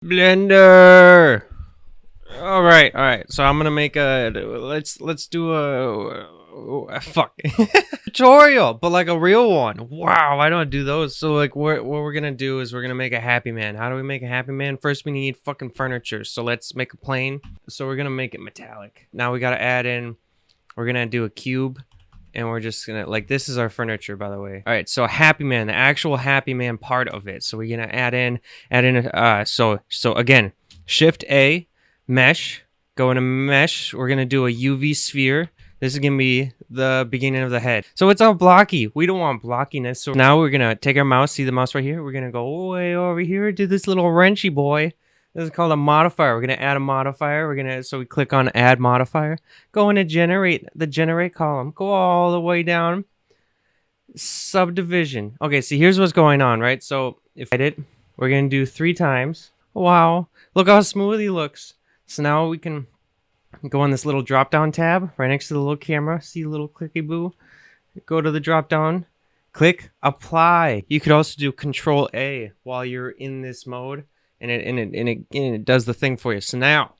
Blender. All right. So I'm gonna make a let's do a fuck tutorial, but like a real one. Wow, I don't do those. So like what we're gonna do is we're gonna make a happy man. How do we make a happy man? First we need fucking furniture. So let's make a plane. So we're gonna make it metallic. Now we gotta add in. We're gonna do a cube. And we're just gonna like this is our furniture, by the way. All right, so happy man, the actual happy man part of it. So we're gonna add in so again, shift A, mesh, go into mesh. We're gonna do a UV sphere. This is gonna be the beginning of the head. So it's all blocky. We don't want blockiness. So now we're gonna take our mouse, see the mouse right here. We're gonna go way over here to this little wrenchy boy. This is called a modifier. We're gonna add a modifier. So we click on add modifier. Go into generate column. Go all the way down. Subdivision. Okay, so here's what's going on, right? So if I edit, we're gonna do 3 times. Wow, look how smooth he looks. So now we can go on this little drop down tab right next to the little camera. See a little clicky boo. Go to the drop down. Click apply. You could also do Control A while you're in this mode. And it does the thing for you. So now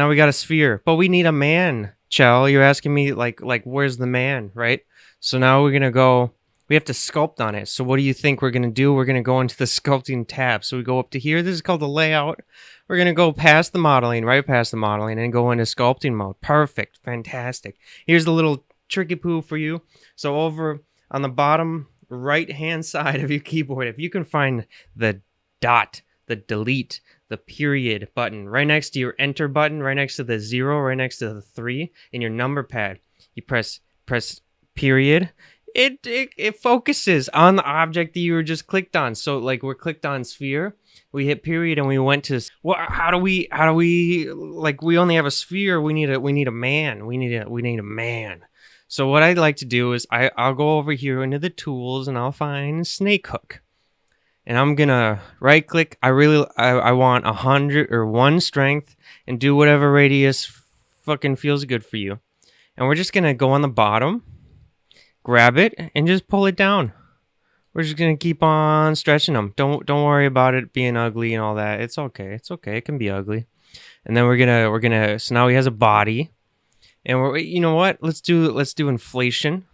we got a sphere, but we need a man. Chell, you're asking me like where's the man, right? So now we're gonna go. We have to sculpt on it. So what do you think we're gonna do? We're gonna go into the sculpting tab. So we go up to here. This is called the layout. We're gonna go past the modeling, right past the modeling, and go into sculpting mode. Perfect, fantastic. Here's the little tricky poo for you. So over on the bottom right hand side of your keyboard, if you can find the dot, the delete, the period button right next to your enter button, right next to the 0, right next to the 3 in your number pad. You press period. It focuses on the object that you were just clicked on. So like we're clicked on sphere, we hit period and we went to how do we like we only have a sphere, we need a man. We need a man. So what I'd like to do is I'll go over here into the tools and I'll find snake hook. And I'm gonna right click. I want 100 or 1 strength and do whatever radius fucking feels good for you. And we're just gonna go on the bottom, grab it, and just pull it down. We're just gonna keep on stretching them. Don't worry about it being ugly and all that. It's okay. It's okay. It can be ugly. And then we're gonna. So now he has a body, and you know what? Let's do inflation,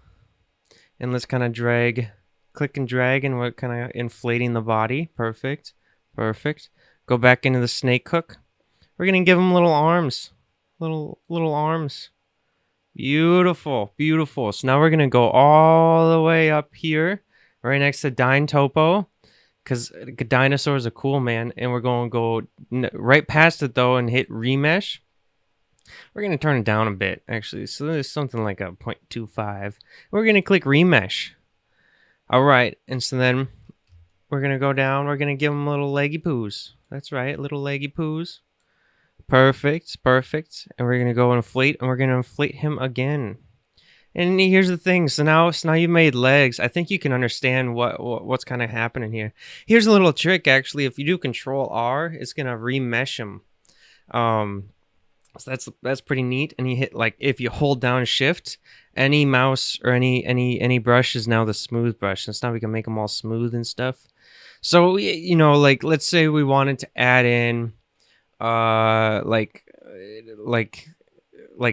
and let's kind of drag. Click and drag, and we're kind of inflating the body. Perfect. Go back into the snake hook. We're gonna give him little arms. Little arms. Beautiful. So now we're gonna go all the way up here, right next to Dine Topo, because dinosaurs are cool, man. And we're gonna go right past it though and hit remesh. We're gonna turn it down a bit, actually. So there's something like a 0.25. We're gonna click remesh. All right, and so then we're going to go down. We're going to give him little leggy poos. That's right, little leggy poos. Perfect. And we're going to go inflate, and we're going to inflate him again. And here's the thing. So now you've made legs. I think you can understand what's kind of happening here. Here's a little trick, actually. If you do Control R, it's going to remesh him. So that's pretty neat. And you hit like if you hold down Shift, any mouse or any brush is now the smooth brush. And so now we can make them all smooth and stuff. So you know, like let's say we wanted to add in like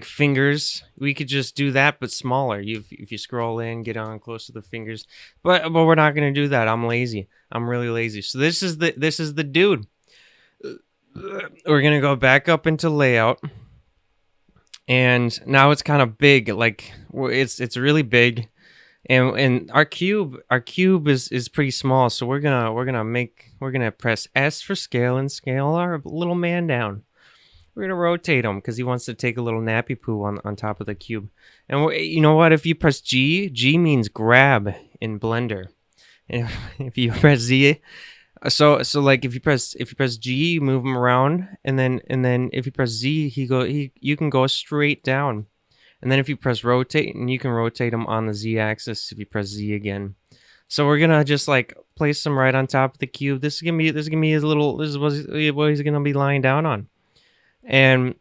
fingers, we could just do that but smaller. If you scroll in, get on close to the fingers. But we're not gonna do that. I'm lazy. I'm really lazy. So this is the dude. We're gonna go back up into layout, and now it's kind of big. Like it's really big, and our cube is pretty small. So we're gonna press S for scale and scale our little man down. We're gonna rotate him because he wants to take a little nappy poo on top of the cube. And you know what? If you press G means grab in Blender, and if you press Z. So like if you press G, you move him around, and then if you press Z, you can go straight down, and then if you press rotate, and you can rotate him on the Z axis if you press Z again. So we're gonna just like place him right on top of the cube. This is gonna be his little. This is what he's gonna be lying down on. And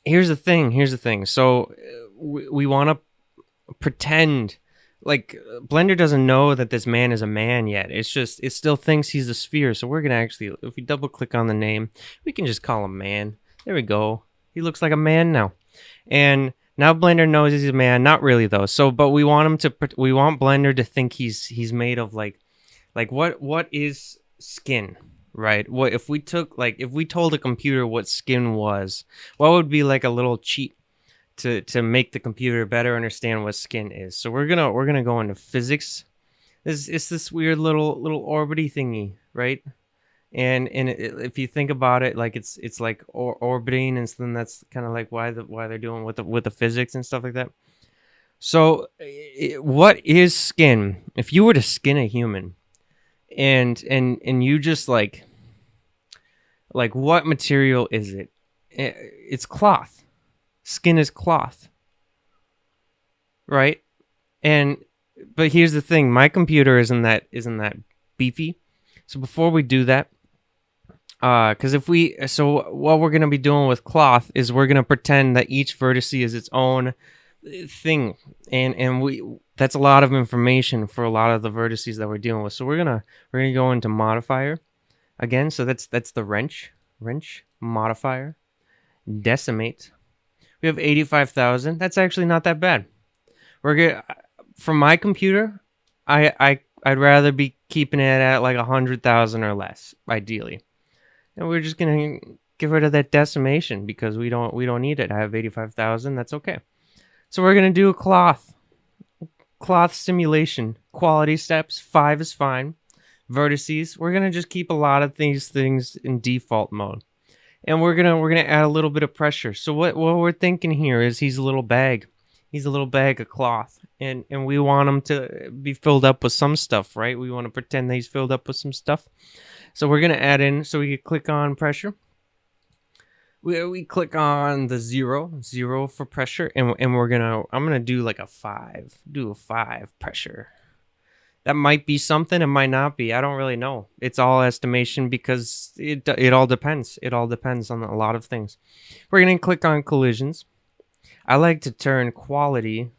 here's the thing. So we want to pretend Blender doesn't know that this man is a man yet. It's just, it still thinks he's a sphere. So we're gonna actually, if we double click on the name, we can just call him man. There we go. He looks like a man now. And now Blender knows he's a man. Not really though. So, but we want we want Blender to think he's made of like what is skin, right? What if we told a computer what skin was, what would be like a little cheat to make the computer better understand what skin is? So we're gonna go into physics. It's this weird little orbity thingy, right? And if you think about it, like it's like orbiting, and so then that's kind of like why they're doing with the physics and stuff like that. So what is skin? If you were to skin a human, and you just like what material is it? It's cloth. Skin is cloth, right? But here's the thing: my computer isn't that beefy. So before we do that, because what we're gonna be doing with cloth is we're gonna pretend that each vertex is its own thing, and that's a lot of information for a lot of the vertices that we're dealing with. So we're gonna go into modifier again. So that's the wrench modifier, decimate. We have 85,000. That's actually not that bad. We're good. From my computer, I'd rather be keeping it at like 100,000 or less, ideally. And we're just gonna get rid of that decimation because we don't need it. I have 85,000. That's okay. So we're gonna do a cloth simulation. Quality steps 5 is fine. Vertices. We're gonna just keep a lot of these things in default mode. And we're gonna add a little bit of pressure. So what we're thinking here is he's a little bag. He's a little bag of cloth. And we want him to be filled up with some stuff, right? We want to pretend that he's filled up with some stuff. So we're gonna add in, so we can click on pressure. We click on the zero for pressure, and I'm gonna do like a 5. Do a 5 pressure. That might be something, it might not be. I don't really know. It's all estimation because it all depends. It all depends on a lot of things. We're going to click on collisions. I like to turn quality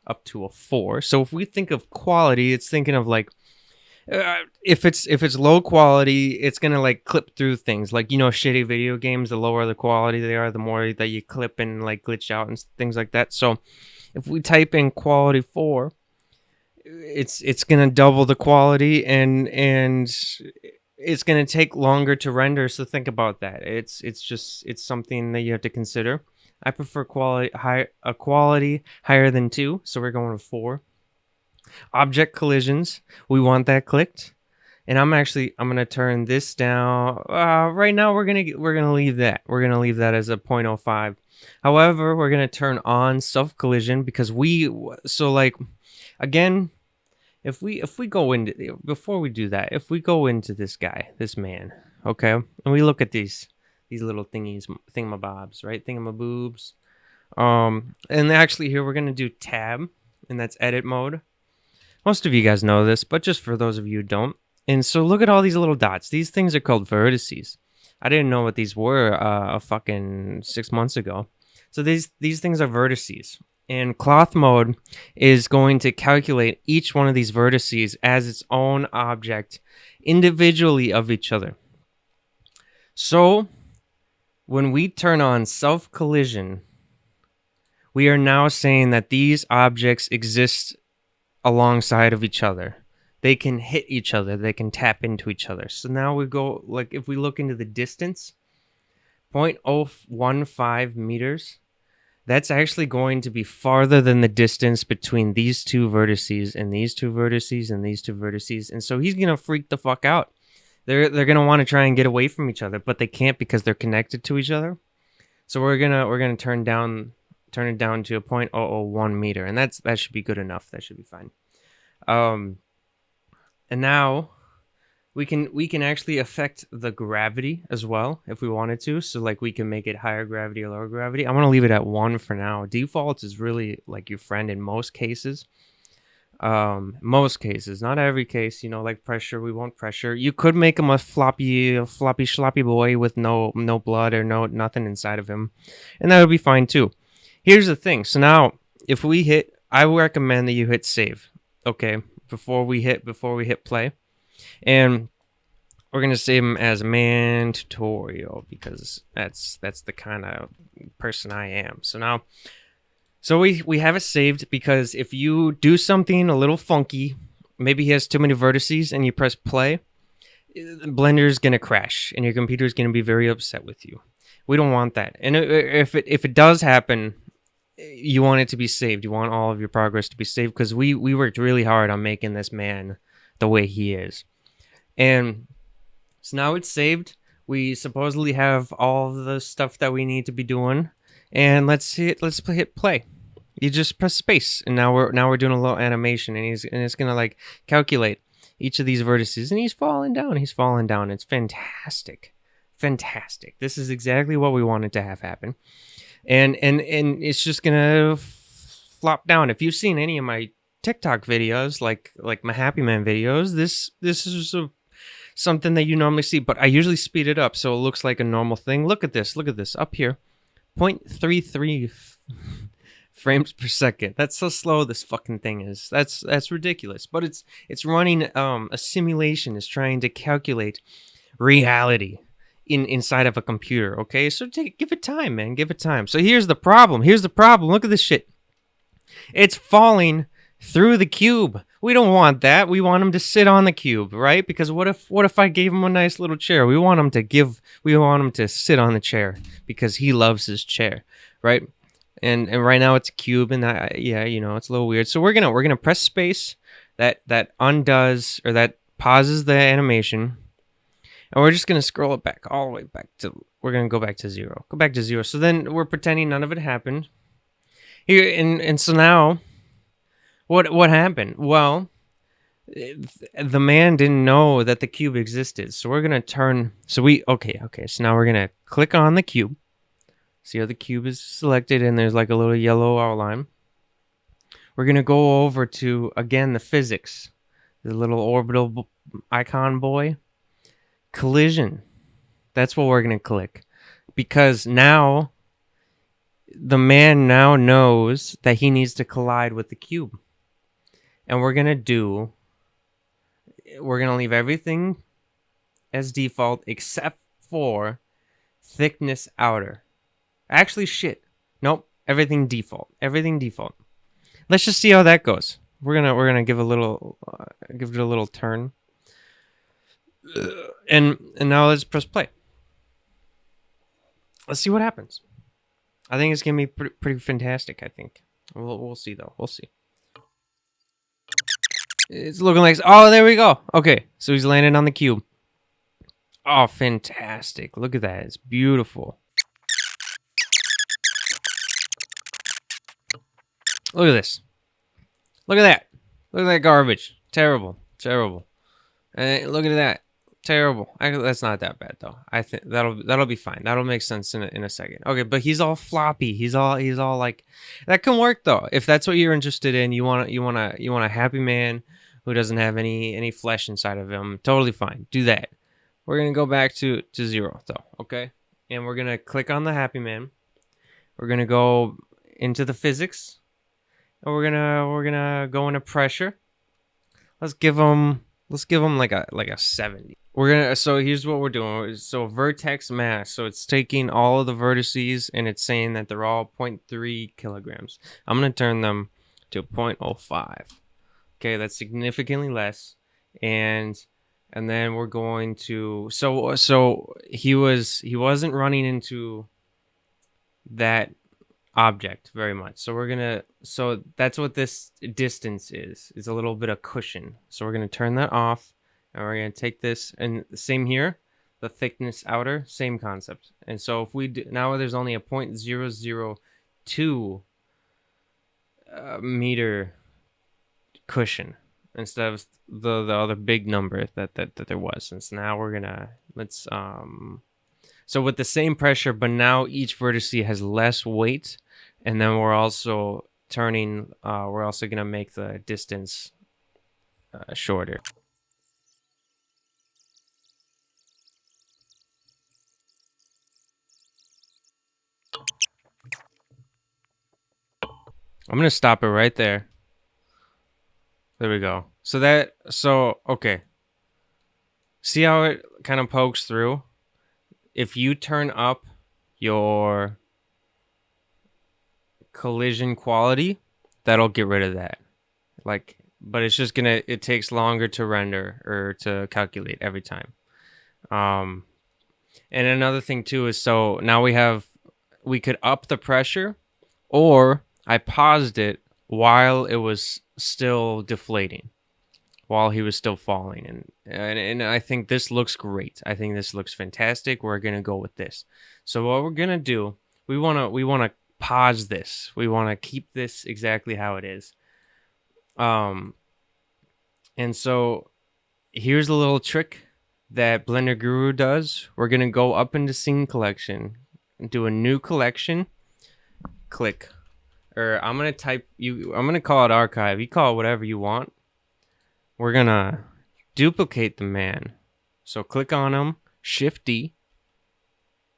up to a 4. So if we think of quality, it's thinking of like, if it's low quality, it's going to like clip through things. Like, shitty video games, the lower the quality they are, the more that you clip and like glitch out and things like that. So if we type in quality 4, it's gonna double the quality, and it's gonna take longer to render. So think about that. It's something that you have to consider. I prefer quality higher than 2, so we're going to 4. Object collisions, we want that clicked, and I'm gonna turn this down. Right now we're gonna leave that. We're gonna leave that as a 0.05. However, we're gonna turn on self collision because again, if we go into, before we do that, if we go into this man, okay, and we look at these little thingamabobs, right? Thingamaboobs. And actually here we're gonna do tab, and that's edit mode. Most of you guys know this, but just for those of you who don't. And so look at all these little dots. These things are called vertices. I didn't know what these were a fucking 6 months ago. So these things are vertices. And cloth mode is going to calculate each one of these vertices as its own object individually of each other. So when we turn on self collision, we are now saying that these objects exist alongside of each other. They can hit each other. They can tap into each other. So now we go, like if we look into the distance, 0.015 meters, that's actually going to be farther than the distance between these two vertices and these two vertices and these two vertices. And so he's going to freak the fuck out. They're going to want to try and get away from each other, but they can't because they're connected to each other. So we're going to turn it down to a 0.001 meter, and that should be good enough. That should be fine. And now we can actually affect the gravity as well if we wanted to. So like we can make it higher gravity or lower gravity. I'm going to leave it at 1 for now. Default is really like your friend in most cases. Most cases, not every case, like pressure, we want pressure. You could make him a floppy sloppy boy with no blood or nothing inside of him, and that would be fine too. Here's the thing. So now if we hit, I recommend that you hit save. okay, before we hit play. And we're gonna save them as man tutorial because that's the kind of person I am. So now, so we have it saved because if you do something a little funky, maybe he has too many vertices and you press play, Blender's gonna crash and your computer's gonna be very upset with you. We don't want that. And if it does happen, you want it to be saved. You want all of your progress to be saved because we worked really hard on making this man the way he is. And so now it's saved. We supposedly have all the stuff that we need to be doing, and let's hit play. You just press space, and now we're doing a little animation, and it's gonna like calculate each of these vertices, and he's falling down. He's falling down. It's fantastic, fantastic. This is exactly what we wanted to have happen, and it's just gonna flop down. If you've seen any of my TikTok videos, like my Happy Man videos, this is something that you normally see, but I usually speed it up so it looks like a normal thing. Look at this up here, 0.33 frames per second. That's how slow this fucking thing is. That's ridiculous. But it's running a simulation. It's trying to calculate reality inside of a computer. Okay, so give it time, man. Give it time. So here's the problem. Look at this shit. It's falling through the cube. We don't want that. We want him to sit on the cube, right? Because what if I gave him a nice little chair? We want him to sit on the chair because he loves his chair, right? And right now it's a cube, and yeah, you know, it's a little weird. So we're gonna press space. That undoes, or that pauses the animation, and we're just gonna scroll it back all the way back to. We're gonna go back to zero. Go back to zero. So then we're pretending none of it happened. Here and so now. What happened? Well, the man didn't know that the cube existed. So we're gonna turn. So okay. So now we're gonna click on the cube. See how the cube is selected, and there's like a little yellow outline. We're gonna go over to again the physics, the little orbital icon boy. Collision. That's what we're gonna click, because now the man now knows that he needs to collide with the cube. And we're going to leave everything as default except for thickness outer. Actually, shit. Nope. Everything default. Let's just see how that goes. We're gonna give it a little turn. And now let's press play. Let's see what happens. I think it's gonna be pretty fantastic. I think we'll see though. We'll see. It's looking like, oh, there we go. Okay, so he's landing on the cube. Oh, fantastic. Look at that. It's beautiful. Look at this. Look at that. Look at that garbage. Terrible. And look at that. Terrible. That's not that bad though. I think that'll be fine. That'll make sense in a second. Okay, but he's all floppy. He's all like that can work though. If that's what you're interested in, you want a happy man who doesn't have any flesh inside of him. Totally fine. Do that. We're gonna go back to zero though. Okay, and we're gonna click on the happy man. We're gonna go into the physics, and we're gonna go into pressure. Let's give him like a 70. So here's what we're doing. So vertex mass. So it's taking all of the vertices and it's saying that they're all 0.3 kilograms. I'm going to turn them to 0.05. Okay, that's significantly less. And then we're going to so he wasn't running into that object very much. So that's what this distance is. It's a little bit of cushion. So we're going to turn that off. And we're going to take this, and same here, the thickness outer, same concept. And so if we do, now there's only a 0.002 meter cushion instead of the other big number that there was. And so now we're going to, so with the same pressure, but now each vertex has less weight. And then we're also turning, we're also going to make the distance shorter. I'm going to stop it right there. There we go. So okay. See how it kind of pokes through? If you turn up your collision quality, that'll get rid of that. Like, but it's just gonna, it takes longer to render or to calculate every time. Um, and another thing too is, so now we could up the pressure, or I paused it while it was still deflating, while he was still falling, and I think this looks great. I think this looks fantastic. We're gonna go with this. So what we're gonna do, we wanna pause this. We wanna keep this exactly how it is. Um, and so here's a little trick that Blender Guru does. We're gonna go up into scene collection, do a new collection, click, or I'm gonna call it archive. You call it whatever you want. We're gonna duplicate the man. So click on him, Shift D.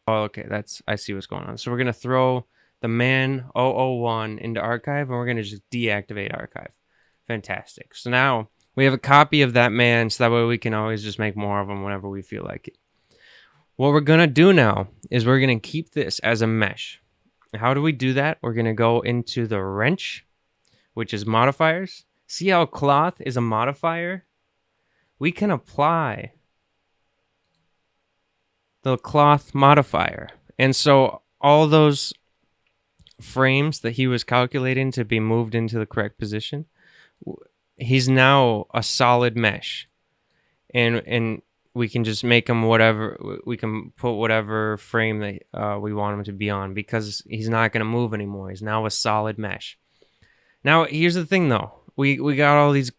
Oh, okay, I see what's going on. So we're gonna throw the man 001 into archive, and we're gonna just deactivate archive. Fantastic. So now we have a copy of that man, so that way we can always just make more of them whenever we feel like it. What we're gonna do now is we're gonna keep this as a mesh. How do we do that? We're gonna go into the wrench, which is modifiers. See how cloth is a modifier? We can apply the cloth modifier. And so all those frames that he was calculating to be moved into the correct position, he's now a solid mesh. And we can just make him whatever, we can put whatever frame that we want him to be on, because he's not going to move anymore. He's now a solid mesh. Now, here's the thing though. We got all these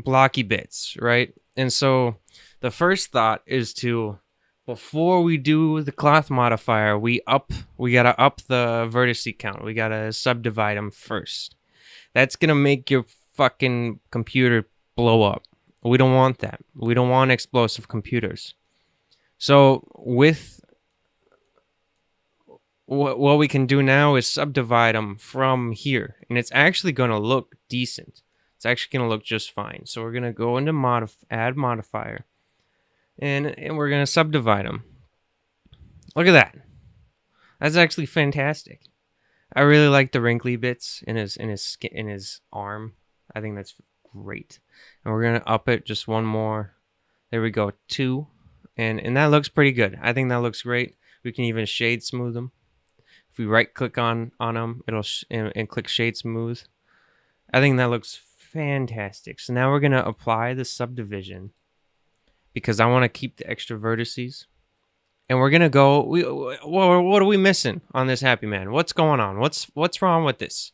blocky bits, right? And so the first thought is to, before we do the cloth modifier, we gotta up the vertex count. We gotta subdivide them first. That's gonna make your fucking computer blow up. We don't want that. We don't want explosive computers. So with what we can do now is subdivide them from here, and it's actually gonna look decent. It's actually gonna look just fine. So we're gonna go into add modifier. And we're gonna subdivide them. Look at that. That's actually fantastic. I really like the wrinkly bits in his arm. I think that's great. And we're gonna up it just one more. There we go, 2, and that looks pretty good. I think that looks great. We can even shade smooth them. If we right click on them, it'll and click shade smooth. I think that looks fantastic. So now we're gonna apply the subdivision, because I want to keep the extra vertices. And we're gonna go. What are we missing on this happy man? What's going on? What's wrong with this?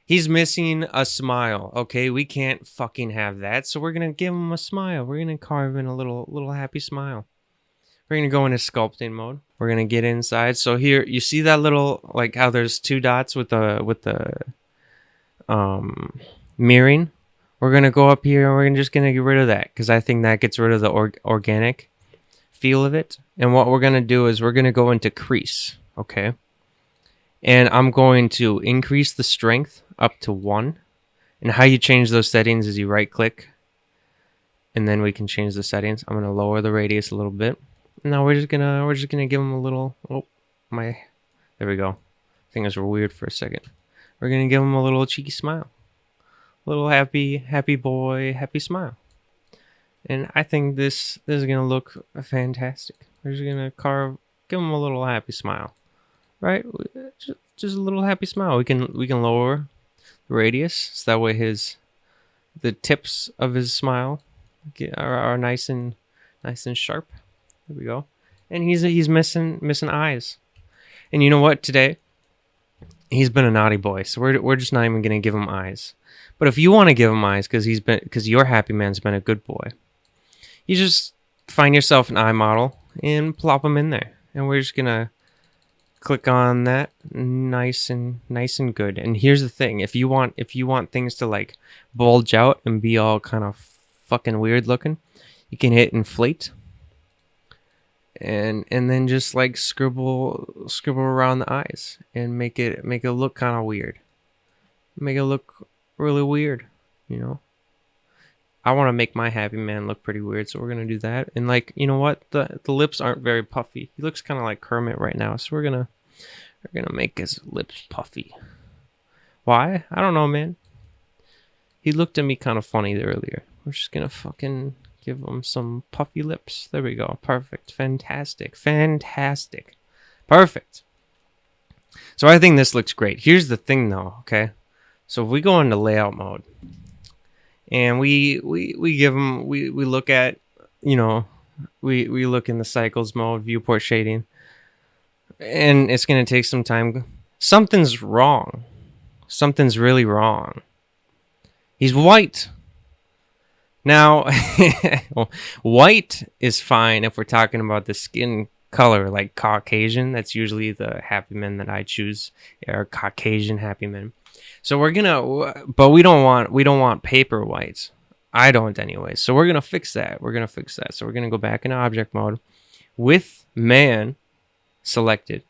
He's missing a smile. Okay, we can't fucking have that. So we're gonna give him a smile. We're gonna carve in a little happy smile. We're gonna go into sculpting mode. We're gonna get inside. So here you see that little, like how there's 2 dots with the mirroring. We're gonna go up here and we're just gonna get rid of that, because I think that gets rid of the organic feel of it. And what we're gonna do is we're gonna go into crease, okay? And I'm going to increase the strength up to 1. And how you change those settings is you right click, and then we can change the settings. I'm gonna lower the radius a little bit. Now we're just gonna give him a little, there we go. Things were weird for a second. We're gonna give him a little cheeky smile. Little happy boy, happy smile. And I think this is gonna look fantastic. We're just gonna give him a little happy smile, right? Just a little happy smile. We can lower the radius, so that way the tips of his smile are nice and sharp. There we go. And he's missing eyes. And you know what? Today he's been a naughty boy, so we're just not even gonna give him eyes. But if you want to give him eyes because your happy man's been a good boy, you just find yourself an eye model and plop them in there. And we're just gonna click on that, nice and good. And here's the thing: if you want things to like bulge out and be all kind of fucking weird looking, you can hit inflate, and then just like scribble around the eyes and make it look kind of weird. Make it look really weird, you know. I want to make my happy man look pretty weird, so we're gonna do that. And like, you know what? The lips aren't very puffy. He looks kind of like Kermit right now, so we're gonna make his lips puffy. Why? I don't know, man. He looked at me kind of funny earlier. We're just gonna fucking give him some puffy lips. There we go. Perfect. Fantastic. Fantastic. Perfect. So I think this looks great. Here's the thing though, okay? So if we go into layout mode and we give them, we look at, you know, we look in the cycles mode, viewport shading, and it's going to take some time. Something's wrong. Something's really wrong. He's white. Now, well, white is fine if we're talking about the skin color, like Caucasian. That's usually the happy men that I choose, are Caucasian happy men. So we're gonna, but we don't want paper whites. I don't anyway. So we're gonna fix that. So we're gonna go back into object mode with man selected.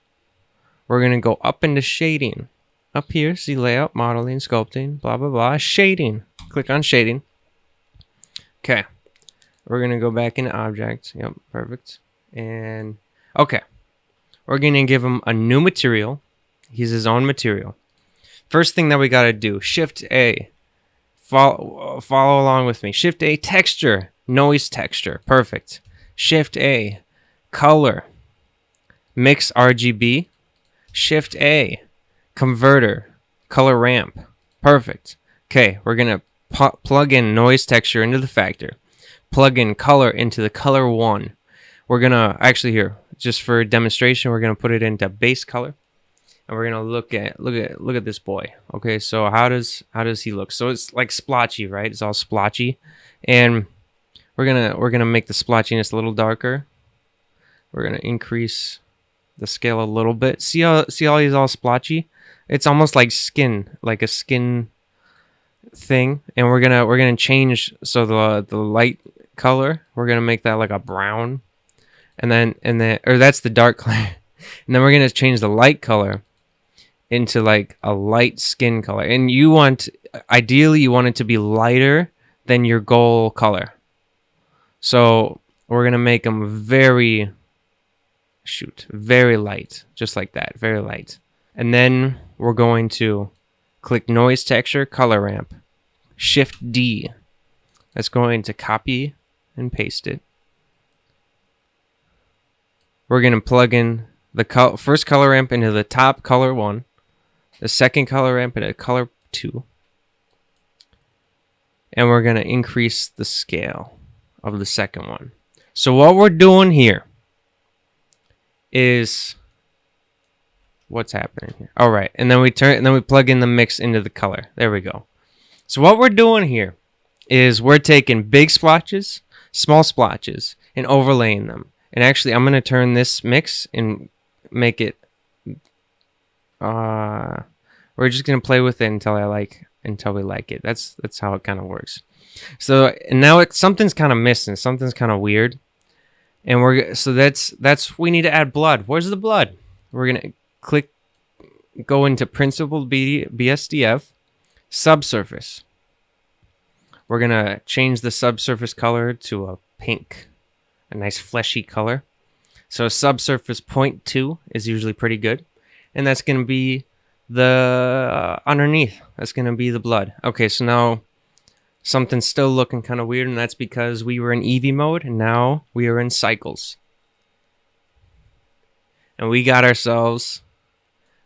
We're gonna go up into shading. Up here, see layout, modeling, sculpting, blah blah blah. Shading. Click on shading. Okay. We're gonna go back into object. Yep, perfect. And okay, we're gonna give him a new material. He's his own material. First thing that we gotta do, Shift A. Follow along with me. Shift A, texture, noise texture, perfect. Shift A, color, mix RGB. Shift A, converter, color ramp, perfect. Okay, we're gonna plug in noise texture into the factor. Plug in color into the color 1. We're gonna actually here, just for demonstration, we're gonna put it into base color, and we're gonna look at this boy. Okay, so how does he look? So it's like splotchy, right? It's all splotchy, and we're gonna make the splotchiness a little darker. We're gonna increase the scale a little bit. See how he's all splotchy? It's almost like skin, like a skin thing. And we're gonna change, so the light color, we're gonna make that like a brown. And then that's the dark color. And then we're going to change the light color into like a light skin color. And ideally you want it to be lighter than your goal color. So we're going to make them very light, just like that, very light. And then we're going to click noise texture, color ramp, Shift D. That's going to copy and paste it. We're going to plug in the first color ramp into the top color 1, the second color ramp into color 2, and we're going to increase the scale of the second one. So what we're doing here is, what's happening here? All right, and then we plug in the mix into the color. There we go. So what we're doing here is we're taking big splotches, small splotches, and overlaying them. And actually, I'm going to turn this mix and make it, we're just going to play with it until we like it. That's how it kind of works. So and now something's kind of missing. Something's kind of weird. And we need to add blood. Where's the blood? We're going to go into principled BSDF, subsurface. We're going to change the subsurface color to a pink. A nice fleshy color. So subsurface 0.2 is usually pretty good. And that's going to be the underneath. That's going to be the blood. Okay, so now something's still looking kind of weird, and that's because we were in Eevee mode, and now we are in cycles. And we got ourselves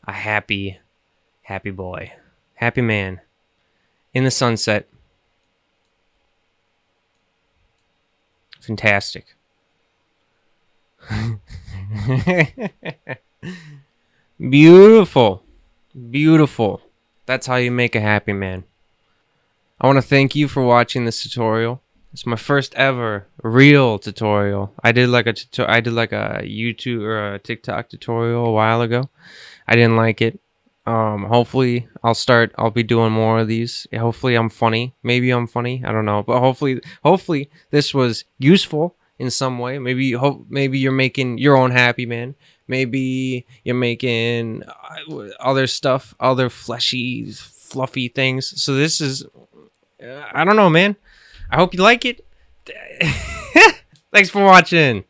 a happy boy. Happy man. In the sunset. Fantastic. Beautiful. That's how you make a happy man. I want to thank you for watching this tutorial. It's my first ever real tutorial. I did like a YouTube or a TikTok tutorial a while ago. I didn't like it. Hopefully I'll be doing more of these. Hopefully I'm funny. Maybe I'm funny. I don't know. But hopefully this was useful in some way. Maybe you're making your own happy man. Maybe you're making other stuff, other fleshy, fluffy things. So this is, I don't know, man. I hope you like it. Thanks for watching.